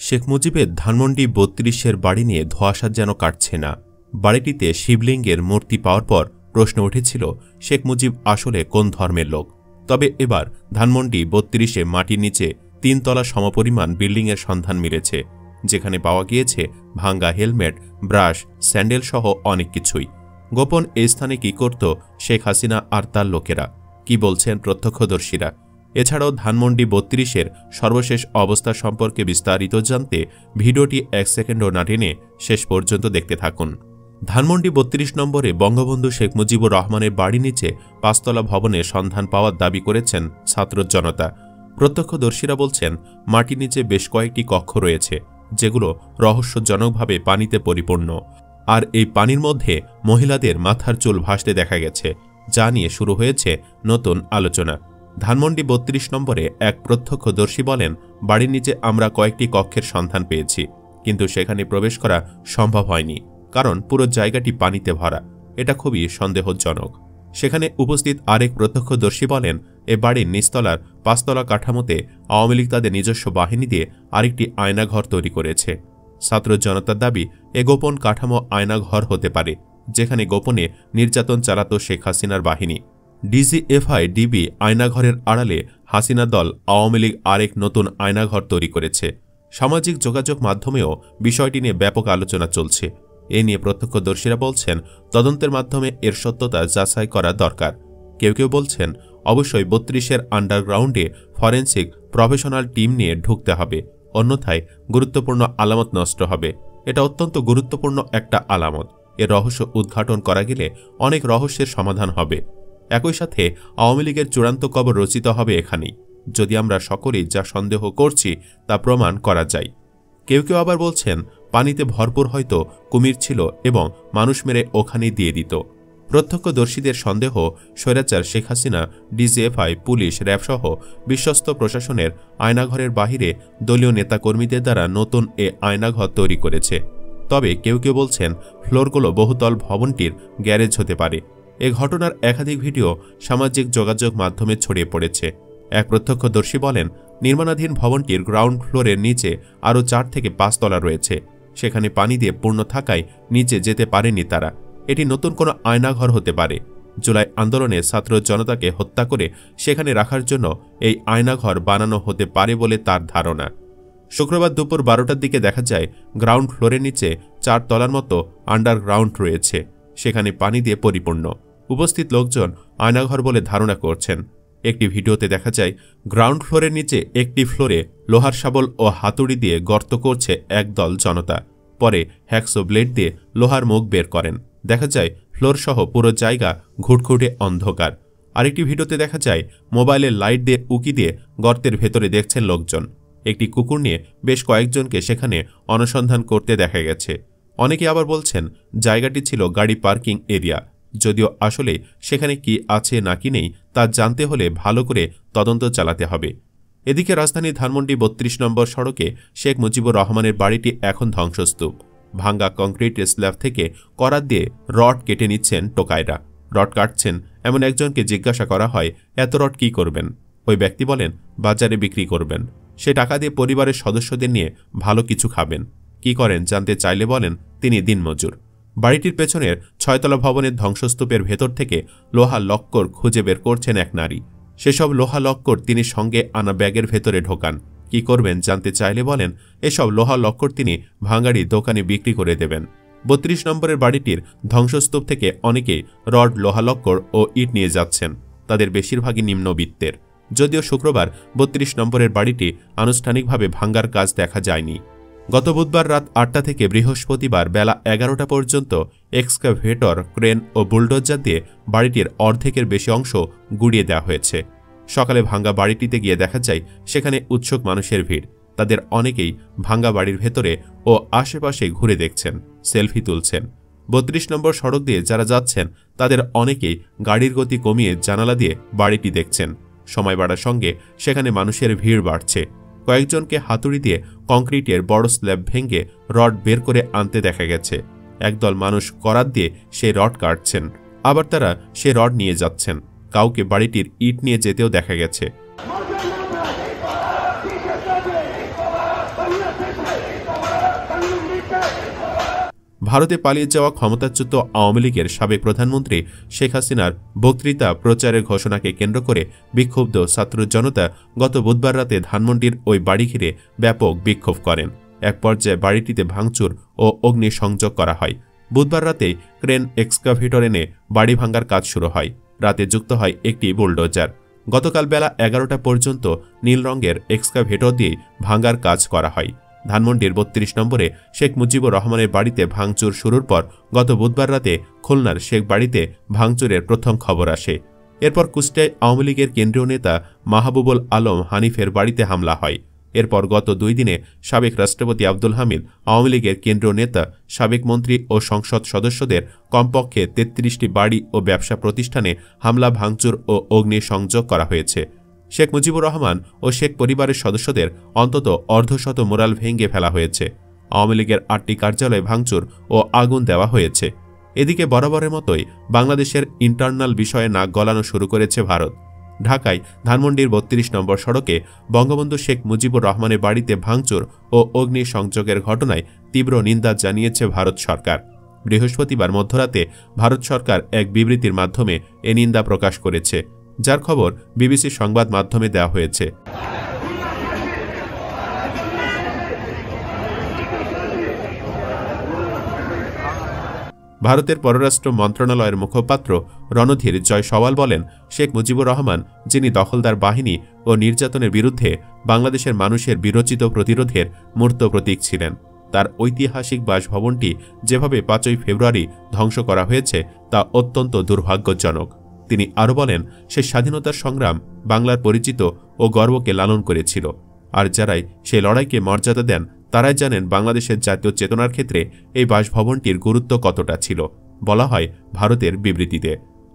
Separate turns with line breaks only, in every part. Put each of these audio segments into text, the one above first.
শেখ মুজিবের ধানমন্ডি ৩২-এর বাড়ি নিয়ে ধোঁয়াশা যেন কাটছে না। বাড়িটিতে শিবলিঙ্গের মূর্তি পাওয়ার পর প্রশ্ন উঠেছিল শেখ মুজিব আসলে কোন ধর্মের লোক। তবে এবার ধানমন্ডি ৩২-এ মাটির নিচে ৩ তলা সমপরিমাণ বিল্ডিংয়ের সন্ধান মিলেছে, যেখানে পাওয়া গিয়েছে ভাঙ্গা হেলমেট, ব্রাশ, স্যান্ডেল সহ অনেক কিছুই। গোপন এই স্থানে কি করত শেখ হাসিনা আর তার লোকেরা, কি বলছেন প্রত্যক্ষদর্শীরা? এছাড়াও ধানমন্ডি ৩২-এর সর্বশেষ অবস্থা সম্পর্কে বিস্তারিত জানতে ভিডিওটি ১ সেকেন্ডও না টেনে শেষ পর্যন্ত দেখতে থাকুন। ধানমন্ডি ৩২ নম্বরে বঙ্গবন্ধু শেখ মুজিবুর রহমানের বাড়ি নিচে ৫ তলা ভবনে সন্ধান পাওয়ার দাবি করেছেন ছাত্র জনতা। প্রত্যক্ষদর্শীরা বলছেন মাটির নিচে বেশ কয়েকটি কক্ষ রয়েছে, যেগুলো রহস্যজনকভাবে পানিতে পরিপূর্ণ। আর এই পানির মধ্যে মহিলাদের মাথার চুল ভাসতে দেখা গেছে, যা নিয়ে শুরু হয়েছে নতুন আলোচনা। ধানমন্ডি ৩২ নম্বরে এক প্রত্যক্ষদর্শী বলেন, বাড়ির নিচে আমরা কয়েকটি কক্ষের সন্ধান পেয়েছি, কিন্তু সেখানে প্রবেশ করা সম্ভব হয়নি, কারণ পুরো জায়গাটি পানিতে ভরা। এটা খুবই সন্দেহজনক। সেখানে উপস্থিত আরেক প্রত্যক্ষদর্শী বলেন, এ বাড়ির নিচতলার ৫ তলা কাঠামোতে আওয়ামী লীগ তাদের নিজস্ব বাহিনী দিয়ে আরেকটি আয়নাঘর তৈরি করেছে। ছাত্র জনতার দাবি, এ গোপন কাঠামো আয়নাঘর হতে পারে, যেখানে গোপনে নির্যাতন চালাত শেখ হাসিনার বাহিনী। ডিজিএফআই ডিবি আয়নাঘরের আড়ালে হাসিনা দল আওয়ামী লীগ আরেক নতুন আয়নাঘর তৈরি করেছে। সামাজিক যোগাযোগ মাধ্যমেও বিষয়টি নিয়ে ব্যাপক আলোচনা চলছে। এ নিয়ে প্রত্যক্ষদর্শীরা বলছেন, তদন্তের মাধ্যমে এর সত্যতা যাচাই করা দরকার। কেউ কেউ বলছেন, অবশ্যই ৩২-এর আন্ডারগ্রাউন্ডে ফরেন্সিক প্রফেশনাল টিম নিয়ে ঢুকতে হবে, অন্যথায় গুরুত্বপূর্ণ আলামত নষ্ট হবে। এটা অত্যন্ত গুরুত্বপূর্ণ একটা আলামত। এর রহস্য উদ্ঘাটন করা গেলে অনেক রহস্যের সমাধান হবে। একই সাথে আওয়ামী লীগের চূড়ান্ত কবর রচিত হবে এখানেই, যদি আমরা সকলেই যা সন্দেহ করছি তা প্রমাণ করা যায়। কেউ কেউ আবার বলছেন, পানিতে ভরপুর হয়তো কুমির ছিল এবং মানুষ মেরে ওখানেই দিয়ে দিত। প্রত্যক্ষদর্শীদের সন্দেহ, স্বৈরাচার শেখ হাসিনা, ডিজিএফআই, পুলিশ, র্যাবসহ বিশ্বস্ত প্রশাসনের আয়নাঘরের বাহিরে দলীয় নেতাকর্মীদের দ্বারা নতুন এ আয়নাঘর তৈরি করেছে। তবে কেউ কেউ বলছেন, ফ্লোরগুলো বহুতল ভবনটির গ্যারেজ হতে পারে। এ ঘটনার একাধিক ভিডিও সামাজিক যোগাযোগ মাধ্যমে ছড়িয়ে পড়েছে। এক প্রত্যক্ষদর্শী বলেন, নির্মাণাধীন ভবনটির গ্রাউন্ড ফ্লোরের নিচে আরও ৪ থেকে ৫ তলা রয়েছে। সেখানে পানি দিয়ে পূর্ণ থাকায় নিচে যেতে পারেনি তারা। এটি নতুন কোনো আয়নাঘর হতে পারে। জুলাই আন্দোলনে ছাত্র জনতাকে হত্যা করে সেখানে রাখার জন্য এই আয়নাঘর বানানো হতে পারে বলে তার ধারণা। শুক্রবার দুপুর ১২টার দিকে দেখা যায় গ্রাউন্ড ফ্লোরের নিচে ৪ তলার মতো আন্ডারগ্রাউন্ড রয়েছে, সেখানে পানি দিয়ে পরিপূর্ণ। উপস্থিত লোকজন আয়নাঘর বলে ধারণা করছেন। একটি ভিডিওতে দেখা যায় গ্রাউন্ড ফ্লোরের নিচে একটি ফ্লোরে লোহার শাবল ও হাতুড়ি দিয়ে গর্ত করছে একদল জনতা। পরে হ্যাকসো ব্লেড দিয়ে লোহার মুখ বের করেন। দেখা যায় ফ্লোর সহ পুরো জায়গা ঘুটঘুটে অন্ধকার। আরেকটি ভিডিওতে দেখা যায় মোবাইলের লাইট দিয়ে উকি দিয়ে গর্তের ভেতরে দেখছেন লোকজন। একটি কুকুর নিয়ে বেশ কয়েকজনকে সেখানে অনুসন্ধান করতে দেখা গেছে। অনেকে আবার বলছেন জায়গাটি ছিল গাড়ি পার্কিং এরিয়া, যদিও আসলে সেখানে কি আছে নাকি নেই তা জানতে হলে ভালো করে তদন্ত চালাতে হবে। এদিকে রাজধানীর ধানমন্ডি ৩২ নম্বর সড়কে শেখ মুজিবুর রহমানের বাড়িটি এখন ধ্বংসস্তূপ। ভাঙ্গা কংক্রিট স্ল্যাব থেকে করাত দিয়ে রড কেটে নিচ্ছেন টোকাইরা। রড কাটছেন এমন একজনকে জিজ্ঞাসা করা হয়, এত রড কি করবেন? ওই ব্যক্তি বলেন, বাজারে বিক্রি করবেন। সে টাকা দিয়ে পরিবারের সদস্যদের নিয়ে ভালো কিছু খাবেন। কি করেন জানতে চাইলে বলেন, তিনি দিনমজুর। বাড়িটির পেছনের ৬ তলা ভবনের ধ্বংসস্তূপের ভেতর থেকে লোহা লক্কর খুঁজে বের করছেন এক নারী। সেসব লোহা লক্কর তিনি সঙ্গে আনা ব্যাগের ভেতরে ঢোকান। কি করবেন জানতে চাইলে বলেন, এসব লোহা লক্কর তিনি ভাঙ্গাড়ি দোকানে বিক্রি করে দেবেন। ৩২ নম্বরের বাড়িটির ধ্বংসস্তূপ থেকে অনেকেই রড, লোহা লক্কর ও ইট নিয়ে যাচ্ছেন। তাদের বেশিরভাগই নিম্নবিত্তের। যদিও শুক্রবার ৩২ নম্বরের বাড়িটি আনুষ্ঠানিকভাবে ভাঙ্গার কাজ দেখা যায়নি। গত বুধবার রাত ৮টা থেকে বৃহস্পতিবার বেলা ১১টা পর্যন্ত এক্সকাভেটর, ক্রেন ও বুলডোজার দিয়ে বাড়িটির অর্ধেকের বেশি অংশ গুড়িয়ে দেওয়া হয়েছে। সকালে ভাঙ্গা বাড়িটিতে গিয়ে দেখা যায় সেখানে উৎসুক মানুষের ভিড়। তাদের অনেকেই ভাঙ্গা বাড়ির ভেতরে ও আশেপাশে ঘুরে দেখছেন, সেলফি তুলছেন। ৩২ নম্বর সড়ক দিয়ে যারা যাচ্ছেন তাদের অনেকেই গাড়ির গতি কমিয়ে জানালা দিয়ে বাড়িটি দেখছেন। সময় বাড়ার সঙ্গে সেখানে মানুষের ভিড় বাড়ছে। কয়েকজনকে হাতুড়ি দিয়ে কংক্রিটের বড় স্ল্যাব ভেঙে রড বের করে আনতে দেখা গেছে। একদল মানুষ করাত দিয়ে সেই রড কাটছেন, আবার তারা সে রড নিয়ে যাচ্ছেন। কাউকে বাড়িটির ইট নিয়ে যেতেও দেখা গেছে। ভারতে পালিয়ে যাওয়া ক্ষমতাচ্যুত আওয়ামী লীগের সাবেক প্রধানমন্ত্রী শেখ হাসিনার বক্তৃতা প্রচারের ঘোষণাকে কেন্দ্র করে বিক্ষুব্ধ ছাত্র জনতা গত বুধবার রাতে ধানমন্ডির ওই বাড়ি ঘিরে ব্যাপক বিক্ষোভ করেন। এক পর্যায়ে বাড়িটিতে ভাঙচুর ও অগ্নিসংযোগ করা হয়। বুধবার রাতে ক্রেন এক্সকাভেটর এনে বাড়ি ভাঙার কাজ শুরু হয়। রাতে যুক্ত হয় একটি বুলডোজার। গতকাল বেলা 11টা পর্যন্ত নীল রঙের এক্সকাভেটর দিয়ে ভাঙার কাজ করা হয়। ধানমন্ডির 32 নম্বরে শেখ মুজিবুর রহমানের বাড়িতে ভাঙচুর শুরুর পর গত বুধবার রাতে খুলনার শেখ বাড়িতে ভাঙচুরের প্রথম খবর আসে। এরপর কুষ্টিয়ায় আওয়ামী লীগের কেন্দ্রীয় নেতা মাহবুবুল আলম হানিফের বাড়িতে হামলা হয়। এরপর গত 2 দিনে সাবেক রাষ্ট্রপতি আব্দুল হামিদ, আওয়ামী লীগের কেন্দ্রীয় নেতা, সাবেক মন্ত্রী ও সংসদ সদস্যদের কমপক্ষে 33টি বাড়ি ও ব্যবসা প্রতিষ্ঠানে হামলা, ভাঙচুর ও অগ্নিসংযোগ করা হয়েছে। শেখ মুজিবুর রহমান ও শেখ পরিবারের সদস্যদের অন্তত অর্ধশত মোরাল ভেঙে ফেলা হয়েছে। আওয়ামী লীগের 8টি কার্যালয়ে ভাঙচুর ও আগুন দেওয়া হয়েছে। এদিকে বরাবরের মতোই বাংলাদেশের ইন্টারনাল বিষয়ে নাক গলানো শুরু করেছে ভারত। ঢাকায় ধানমন্ডির 32 নম্বর সড়কে বঙ্গবন্ধু শেখ মুজিবুর রহমানের বাড়িতে ভাঙচুর ও অগ্নিসংযোগের ঘটনায় তীব্র নিন্দা জানিয়েছে ভারত সরকার। বৃহস্পতিবার মধ্যরাতে ভারত সরকার এক বিবৃতির মাধ্যমে এ নিন্দা প্রকাশ করেছে, যার খবর বিবিসি সংবাদ মাধ্যমে দেওয়া হয়েছে। ভারতের পররাষ্ট্র মন্ত্রণালয়ের মুখপাত্র রণধীর জয়সওয়াল বলেন, শেখ মুজিবুর রহমান, যিনি দখলদার বাহিনী ও নির্যাতনের বিরুদ্ধে বাংলাদেশের মানুষের বিরচিত প্রতিরোধের মূর্ত প্রতীক ছিলেন। তার ঐতিহাসিক বাসভবনটি যেভাবে 5ই ফেব্রুয়ারি ধ্বংস করা হয়েছে তা অত্যন্ত দুর্ভাগ্যজনক। তিনি আরও বলেন, সে স্বাধীনতার সংগ্রাম, বাংলার পরিচিত ও গর্বকে লালন করেছিল। আর যারাই সে লড়াইকে মর্যাদা দেন তারাই জানেন বাংলাদেশের জাতীয় চেতনার ক্ষেত্রে এই বাসভবনটির গুরুত্ব কতটা ছিল, বলা হয় ভারতের বিবৃতিতে।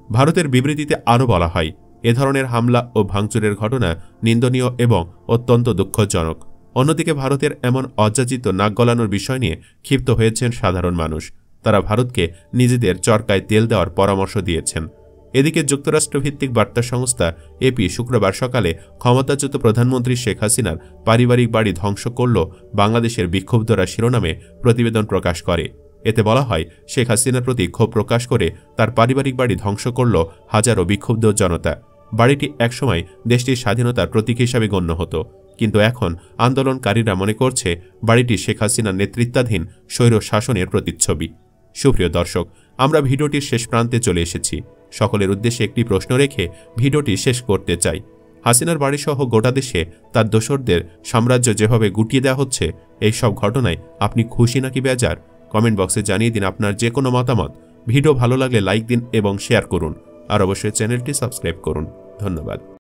ভারতের বিবৃতিতে আরও বলা হয়, এ ধরনের হামলা ও ভাঙচুরের ঘটনা নিন্দনীয় এবং অত্যন্ত দুঃখজনক। অন্যদিকে ভারতের এমন অযাচিত নাক গলানোর বিষয় নিয়ে ক্ষিপ্ত হয়েছেন সাধারণ মানুষ। তারা ভারতকে নিজেদের চরকায় তেল দেওয়ার পরামর্শ দিয়েছেন। এদিকে যুক্তরাষ্ট্রভিত্তিক বার্তা সংস্থা এপি শুক্রবার সকালে ক্ষমতাচ্যুত প্রধানমন্ত্রী শেখ হাসিনার পারিবারিক বাড়ি ধ্বংস করল বাংলাদেশের বিক্ষুব্ধরা শিরোনামে প্রতিবেদন প্রকাশ করে। এতে বলা হয়, শেখ হাসিনার প্রতি ক্ষোভ প্রকাশ করে তার পারিবারিক বাড়ি ধ্বংস করল হাজারো বিক্ষুব্ধ জনতা। বাড়িটি একসময় দেশটির স্বাধীনতার প্রতীক হিসাবে গণ্য হতো, কিন্তু এখন আন্দোলনকারীরা মনে করছে বাড়িটি শেখ হাসিনার নেতৃত্বাধীন স্বৈর শাসনের প্রতিচ্ছবি। সুপ্রিয় দর্শক, আমরা ভিডিওটির শেষ প্রান্তে চলে এসেছি। সকলের উদ্দেশ্যে একটি প্রশ্ন রেখে ভিডিওটি শেষ করতে চাই। হাসিনার বাড়িসহ গোটা দেশে তার দোসরদের সাম্রাজ্য যেভাবে গুটিয়ে দেওয়া হচ্ছে, এই সব ঘটনায় আপনি খুশি নাকি বেজার? কমেন্ট বক্সে জানিয়ে দিন আপনার যে কোনো মতামত। ভিডিও ভালো লাগলে লাইক দিন এবং শেয়ার করুন, আর অবশ্যই চ্যানেলটি সাবস্ক্রাইব করুন। ধন্যবাদ।